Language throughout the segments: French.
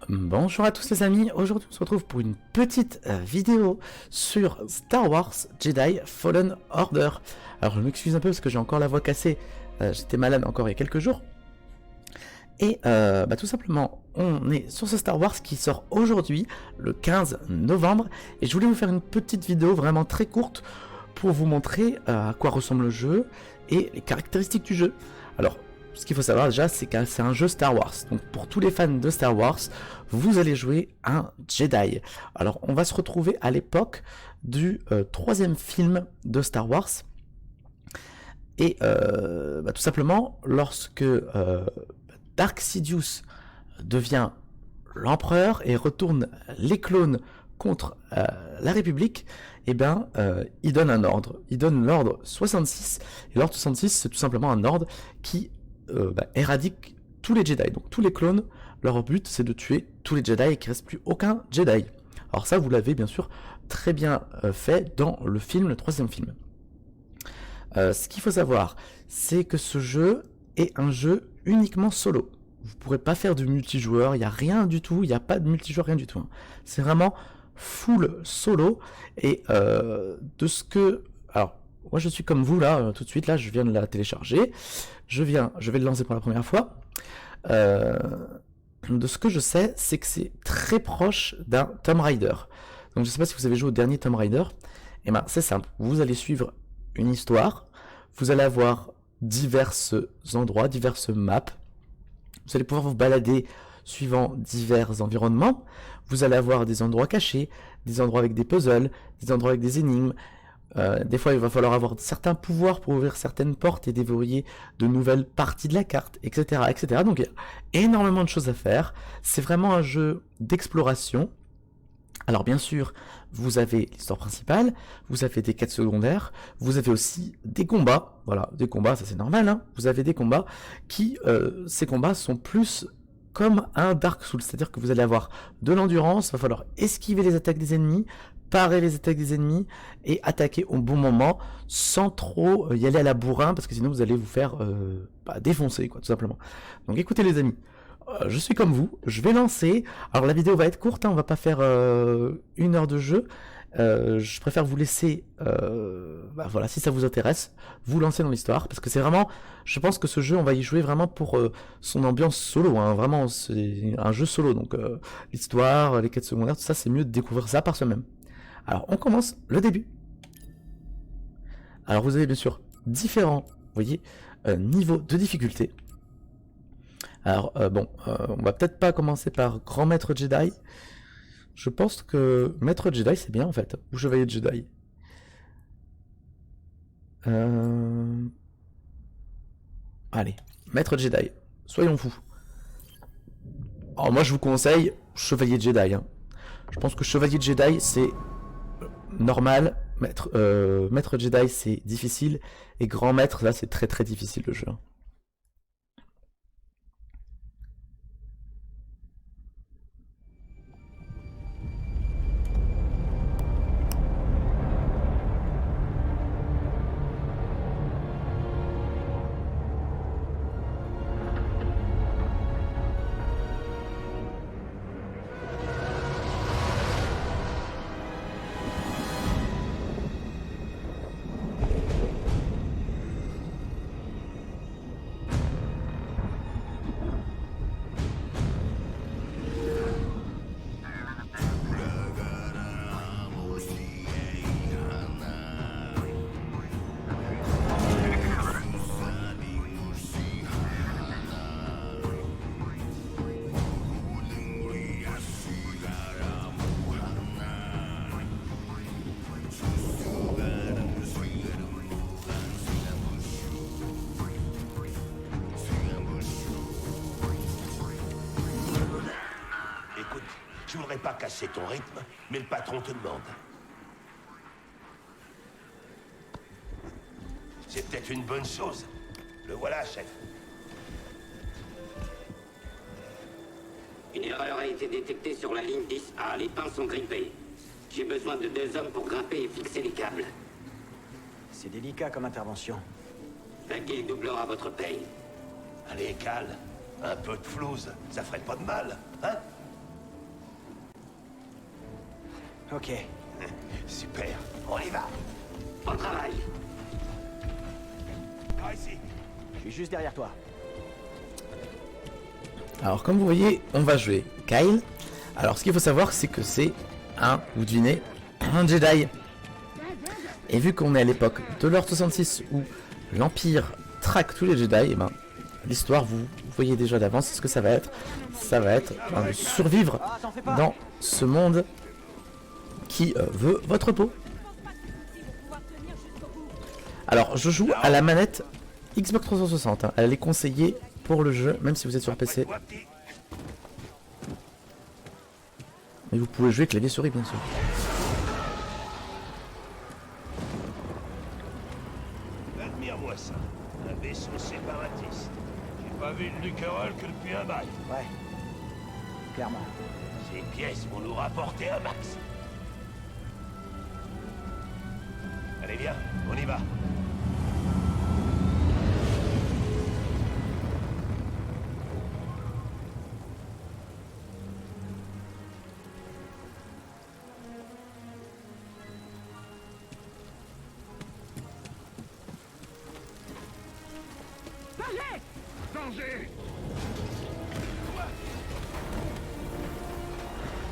Bonjour à tous les amis, aujourd'hui on se retrouve pour une petite vidéo sur Star Wars Jedi Fallen Order. Alors je m'excuse un peu parce que j'ai encore la voix cassée, j'étais malade encore il y a quelques jours. Et tout simplement, on est sur ce Star Wars qui sort aujourd'hui, le 15 novembre. Et je voulais vous faire une petite vidéo vraiment très courte pour vous montrer à quoi ressemble le jeu et les caractéristiques du jeu. Alors, ce qu'il faut savoir déjà, c'est que c'est un jeu Star Wars. Donc pour tous les fans de Star Wars, vous allez jouer un Jedi. Alors on va se retrouver à l'époque du troisième film de Star Wars. Et tout simplement, lorsque Dark Sidious devient l'empereur et retourne les clones contre la République, il donne un ordre. Il donne l'ordre 66. Et l'ordre 66, c'est tout simplement un ordre qui éradique tous les Jedi. Donc tous les clones, leur but c'est de tuer tous les Jedi et qu'il ne reste plus aucun Jedi. Alors ça, vous l'avez bien sûr très bien fait dans le film, le troisième film. Ce qu'il faut savoir, c'est que ce jeu est un jeu uniquement solo. Vous ne pourrez pas faire de multijoueur, il n'y a rien du tout, il n'y a pas de multijoueur, rien du tout. C'est vraiment full solo. Et de ce que... Alors, moi je suis comme vous là, tout de suite, là je viens de la télécharger. Je vais le lancer pour la première fois. De ce que je sais, c'est que c'est très proche d'un Tomb Raider. Donc je ne sais pas si vous avez joué au dernier Tomb Raider. Et c'est simple, vous allez suivre une histoire, vous allez avoir divers endroits, diverses maps, vous allez pouvoir vous balader suivant divers environnements, vous allez avoir des endroits cachés, des endroits avec des puzzles, des endroits avec des énigmes, des fois il va falloir avoir certains pouvoirs pour ouvrir certaines portes et déverrouiller de nouvelles parties de la carte, etc. etc. Donc il y a énormément de choses à faire, c'est vraiment un jeu d'exploration. Alors bien sûr, vous avez l'histoire principale, vous avez des quêtes secondaires, vous avez aussi des combats, voilà, des combats, ça c'est normal, hein. Vous avez des combats qui, ces combats sont plus comme un Dark Souls, c'est-à-dire que vous allez avoir de l'endurance, il va falloir esquiver les attaques des ennemis, parer les attaques des ennemis et attaquer au bon moment sans trop y aller à la bourrin parce que sinon vous allez vous faire défoncer, quoi, tout simplement. Donc écoutez les amis, je suis comme vous, je vais lancer. Alors la vidéo va être courte, hein, on va pas faire 1 heure de jeu. Je préfère vous laisser, voilà, si ça vous intéresse, vous lancer dans l'histoire, parce que c'est vraiment, je pense que ce jeu, on va y jouer vraiment pour son ambiance solo, hein, vraiment, c'est un jeu solo, donc l'histoire, les quêtes secondaires, tout ça, c'est mieux de découvrir ça par soi-même. Alors on commence le début. Alors vous avez bien sûr différents, vous voyez, niveaux de difficulté. Alors on va peut-être pas commencer par Grand Maître Jedi. Je pense que Maître Jedi c'est bien en fait, ou Chevalier Jedi. Allez, Maître Jedi, soyons fous. Alors moi je vous conseille Chevalier Jedi. Hein. Je pense que Chevalier Jedi c'est normal, Maître Jedi c'est difficile, et Grand Maître là c'est très très difficile le jeu. Je voudrais pas casser ton rythme, mais le patron te demande. C'est peut-être une bonne chose. Le voilà, chef. Une erreur a été détectée sur la ligne 10A. Les pins sont grippés. J'ai besoin de 2 hommes pour grimper et fixer les câbles. C'est délicat comme intervention. La guilde doublera votre paye. Allez, calme. Un peu de flouze, ça ferait pas de mal, hein? Ok. Super, on y va. Au travail. Par ici. Je suis juste derrière toi. Alors comme vous voyez, on va jouer Kyle. Alors ce qu'il faut savoir, c'est que c'est un, vous devinez, un Jedi. Et vu qu'on est à l'époque de l'Ordre 66 où l'Empire traque tous les Jedi, et ben, l'histoire, vous voyez déjà d'avance ce que ça va être. Ça va être de survivre dans ce monde qui veut votre peau. Alors je joue à la manette Xbox 360, hein. Elle est conseillée pour le jeu, même si vous êtes sur PC. Mais vous pouvez jouer clavier souris bien sûr. Admire-moi ça. Un vaisseau séparatiste. J'ai pas vu de Lucarol que depuis un bail. Ouais. Clairement. Ces pièces vont nous rapporter un max. Allez viens, on y va.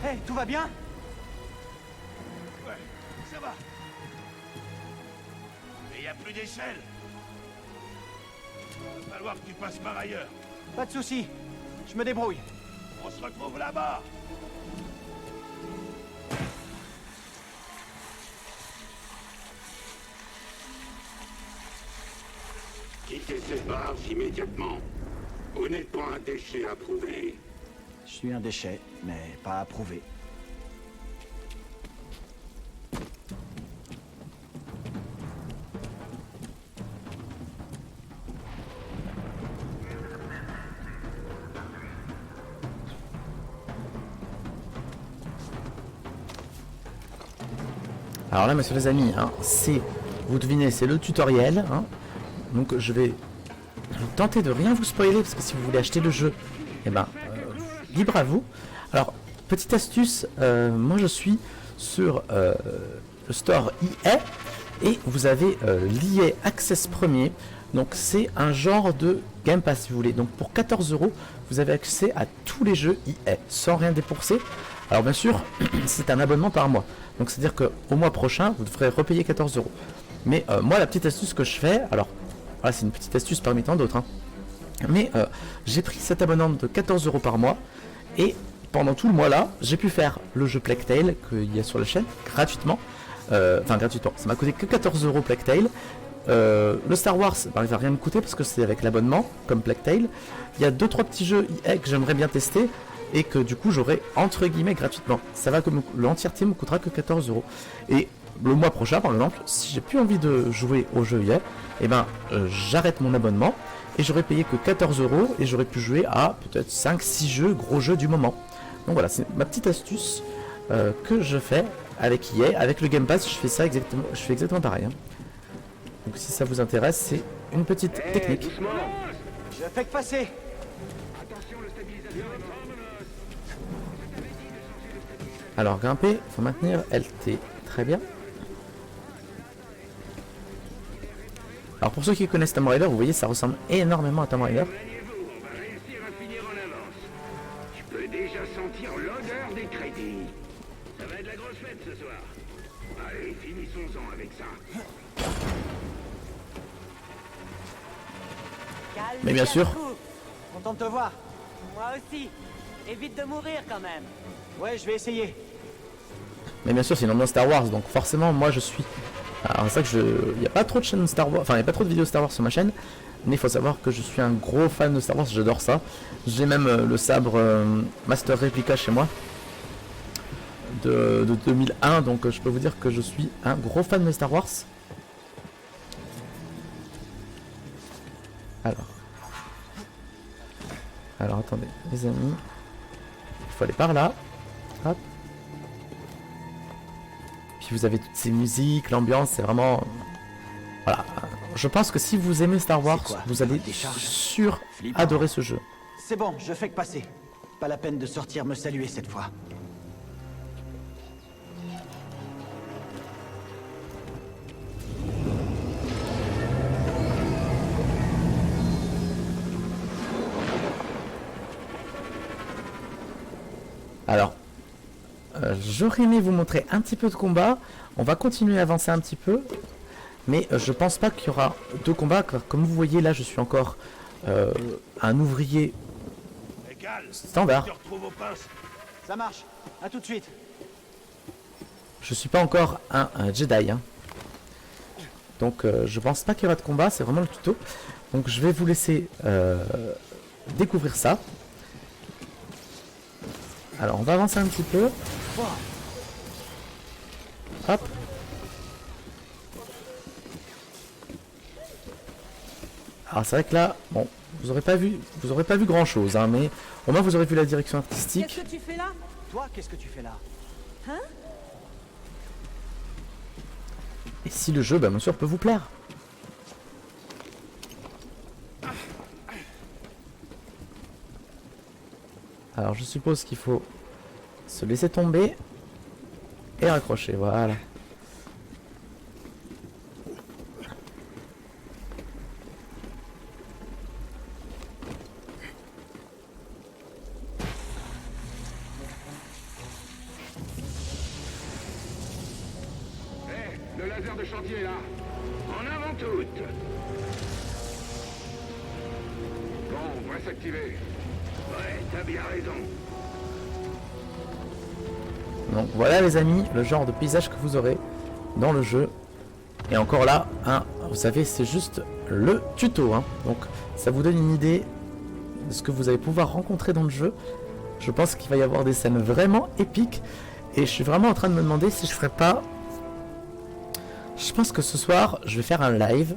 Hey, tout va bien? Ouais, ça va. Mais y a plus d'échelle. Va falloir que tu passes par ailleurs. Pas de soucis. Je me débrouille. On se retrouve là-bas. Quittez cette barge immédiatement. Vous n'êtes pas un déchet approuvé. Je suis un déchet, mais pas approuvé. Alors là, messieurs les amis, hein, c'est, vous devinez, c'est le tutoriel. Hein. Donc je vais tenter de rien vous spoiler, parce que si vous voulez acheter le jeu, eh ben, libre à vous. Alors, petite astuce, moi je suis sur le store EA, et vous avez l'EA Access Premier. Donc c'est un genre de Game Pass si vous voulez. Donc pour 14 €, vous avez accès à tous les jeux EA, sans rien débourser. Alors bien sûr, c'est un abonnement par mois. Donc c'est à dire qu'au mois prochain, vous devrez repayer 14 €. Mais moi, la petite astuce que je fais, alors voilà, c'est une petite astuce parmi tant d'autres, hein. Mais j'ai pris cet abonnement de 14 € par mois, et pendant tout le mois là, j'ai pu faire le jeu Plague Tale qu'il y a sur la chaîne gratuitement. Enfin gratuitement, ça m'a coûté que 14 € Plague Tale. Le Star Wars, bah, il va rien me coûter parce que c'est avec l'abonnement, comme Plague Tale. Il y a 2-3 petits jeux EA que j'aimerais bien tester, et que du coup j'aurai entre guillemets gratuitement. Ça va comme l'entièreté me coûtera que 14 €. Et le mois prochain par exemple, si j'ai plus envie de jouer au jeu EA, et ben j'arrête mon abonnement, et j'aurais payé que 14 € et j'aurais pu jouer à peut-être 5-6 jeux, gros jeux du moment. Donc voilà, c'est ma petite astuce que je fais avec EA. Avec le Game Pass, je fais ça exactement, je fais exactement pareil, hein. Donc si ça vous intéresse, c'est une petite technique. Je fais que passer. Alors grimper, faut maintenir LT, très bien. Alors pour ceux qui connaissent Tomb Raider, vous voyez ça ressemble énormément à Tomb Raider. Je peux déjà sentir l'odeur des crédits. Ça va être la grosse fête ce soir. Allez, finissons-en avec ça. Mais bien sûr. Content de te voir. Moi aussi. Évite de mourir quand même. Ouais, je vais essayer. Mais bien sûr, c'est une ambiance Star Wars, donc forcément, moi je suis. Alors c'est ça que il n'y a pas trop de chaînes Star Wars, enfin il n'y a pas trop de vidéos Star Wars sur ma chaîne, mais il faut savoir que je suis un gros fan de Star Wars, j'adore ça. J'ai même le sabre Master Replica chez moi de 2001, donc je peux vous dire que je suis un gros fan de Star Wars. Alors attendez, les amis, il faut aller par là. Hop. Puis vous avez toutes ces musiques, l'ambiance, c'est vraiment... Voilà. Je pense que si vous aimez Star Wars, vous allez sûr adorer ce jeu. C'est bon, je fais que passer. Pas la peine de sortir me saluer cette fois. Alors, j'aurais aimé vous montrer un petit peu de combat. On va continuer à avancer un petit peu. Mais je pense pas qu'il y aura de combat. Car comme vous voyez, là, je suis encore un ouvrier Égal, standard. tu retrouves aux pinces. Ça marche. À tout de suite. Je suis pas encore un Jedi. Hein. Donc, je pense pas qu'il y aura de combat. C'est vraiment le tuto. Donc, je vais vous laisser découvrir ça. Alors, on va avancer un petit peu. Hop. Alors c'est vrai que là, bon, vous aurez pas vu grand chose, hein, mais au moins vous aurez vu la direction artistique. Qu'est-ce que tu fais là? Toi, qu'est-ce que tu fais là? Et si le jeu, bah, bien sûr, peut vous plaire. Alors je suppose qu'il faut se laisser tomber et raccrocher, voilà. Le laser de chantier là. En avant toutes. Bon, on va s'activer. Ouais, t'as bien raison. Donc voilà les amis, le genre de paysage que vous aurez dans le jeu. Et encore là, hein, vous savez, c'est juste le tuto. Hein. Donc ça vous donne une idée de ce que vous allez pouvoir rencontrer dans le jeu. Je pense qu'il va y avoir des scènes vraiment épiques. Et je suis vraiment en train de me demander si je ferais pas... Je pense que ce soir, je vais faire un live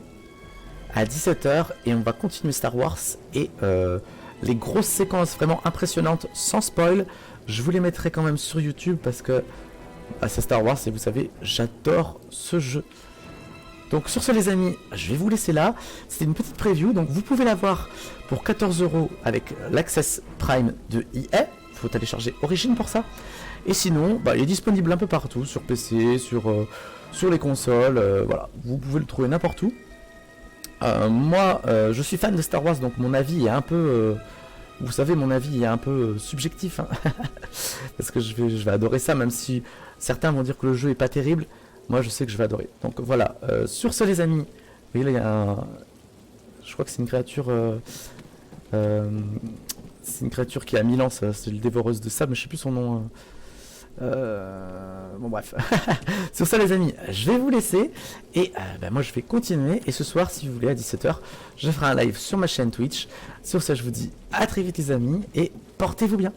à 17 h et on va continuer Star Wars. Et les grosses séquences vraiment impressionnantes, sans spoil, je vous les mettrai quand même sur YouTube parce que bah, c'est Star Wars et vous savez, j'adore ce jeu. Donc sur ce les amis, je vais vous laisser là. C'était une petite preview, donc vous pouvez l'avoir pour 14 € avec l'Access Prime de EA. Il faut télécharger Origin pour ça. Et sinon, bah, il est disponible un peu partout, sur PC, sur les consoles, voilà, vous pouvez le trouver n'importe où. Moi, je suis fan de Star Wars, donc mon avis est un peu... vous savez, mon avis est un peu subjectif. Hein. Parce que je vais adorer ça, même si certains vont dire que le jeu est pas terrible. Moi, je sais que je vais adorer. Donc voilà, sur ce les amis, vous voyez là, il y a un... Je crois que c'est une créature... c'est une créature qui a 1000 ans, c'est le dévoreuse de sable, mais je sais plus son nom... bon bref. Sur ça les amis, je vais vous laisser et bah, moi je vais continuer et ce soir si vous voulez à 17 h je ferai un live sur ma chaîne Twitch. Sur ça je vous dis à très vite les amis et portez-vous bien.